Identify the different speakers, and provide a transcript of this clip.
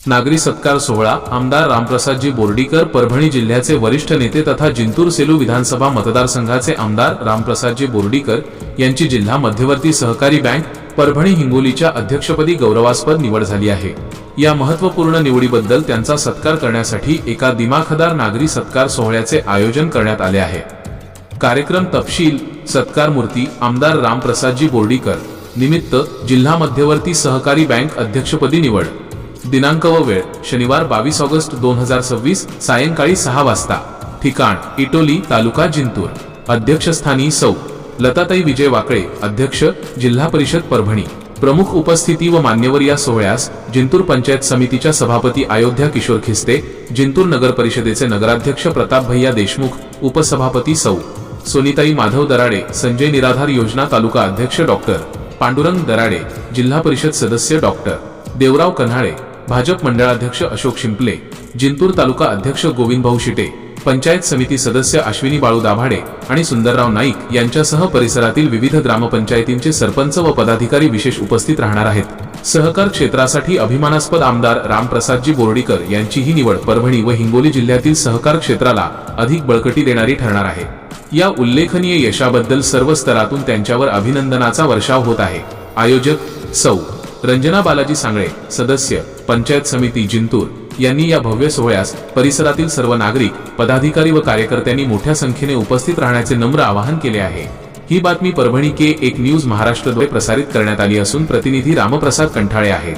Speaker 1: नागरी सत्कार सोहळा आमदार रामप्रसादजी बोर्डीकर परभणी जिल्ह्याचे वरिष्ठ नेते तथा जिंतूर सेलू विधानसभा मतदारसंघाचे आमदार रामप्रसादजी बोर्डीकर यांची जिल्हा मध्यवर्ती सहकारी बँक परभणी हिंगोलीच्या अध्यक्षपदी गौरवास्पद निवड झाली आहे। या महत्त्वपूर्ण निवडीबद्दल त्यांचा सत्कार करण्यासाठी एका दिमाखदार नागरी सत्कार सोहळ्याचे आयोजन करण्यात आले आहे। कार्यक्रम तपशील सत्कार मूर्ती आमदार रामप्रसादजी बोर्डीकर निमित्त जिल्हा मध्यवर्ती सहकारी बँक अध्यक्षपदी निवड दिनांक व वेळ शनिवार 22 ऑगस्ट 2026 सायंकाळी 6 वाजता ठिकाण इटोली तालुका जिंतूर अध्यक्षस्थानी सौ लताताई विजय वाकळे अध्यक्ष जिल्हा परिषद परभणी प्रमुख उपस्थिती व मान्यवर या सोहळ्यास जिंतूर पंचायत समितीच्या सभापती अयोध्या किशोर खिस्ते जिंतूर नगर परिषदेचे नगराध्यक्ष प्रताप भैया देशमुख उपसभापती सौ सोनीताई माधव दराडे संजय निराधार योजना तालुका अध्यक्ष डॉक्टर पांडुरंग दराडे जिल्हा परिषद सदस्य डॉक्टर देवराव कन्हाळे भाजप मंडळाध्यक्ष अशोक शिंपले जिंतूर तालुका अध्यक्ष गोविंद भाऊ शिटे पंचायत समिती सदस्य अश्विनी बाळू दाभाडे आणि सुंदरराव नाईक यांच्यासह परिसरातील विविध ग्रामपंचायतींचे सरपंच व पदाधिकारी विशेष उपस्थित राहणार आहेत। सहकार क्षेत्रासाठी अभिमानास्पद आमदार रामप्रसादजी बोर्डीकर यांची ही निवड परभणी व हिंगोली जिल्ह्यातील सहकार क्षेत्राला अधिक बळकटी देणारी ठरणार आहे। या उल्लेखनीय यशाबद्दल सर्व स्तरातून त्यांच्यावर अभिनंदनाचा वर्षाव होत आहे। आयोजक सौ रंजना बालाजी सांगळे सदस्य पंचायत समिती जिंतूर यांनी या भव्य सोहळ्यास परिसरातील सर्व नागरिक पदाधिकारी व कार्यकर्त्यांनी मोठ्या संख्येने उपस्थित राहण्याचे नम्र आवाहन केले आहे। ही बातमी परभणी के 1 न्यूज महाराष्ट्रद्वारे प्रसारित करण्यात आली असून प्रतिनिधी रामप्रसाद कंठाळे आहेत।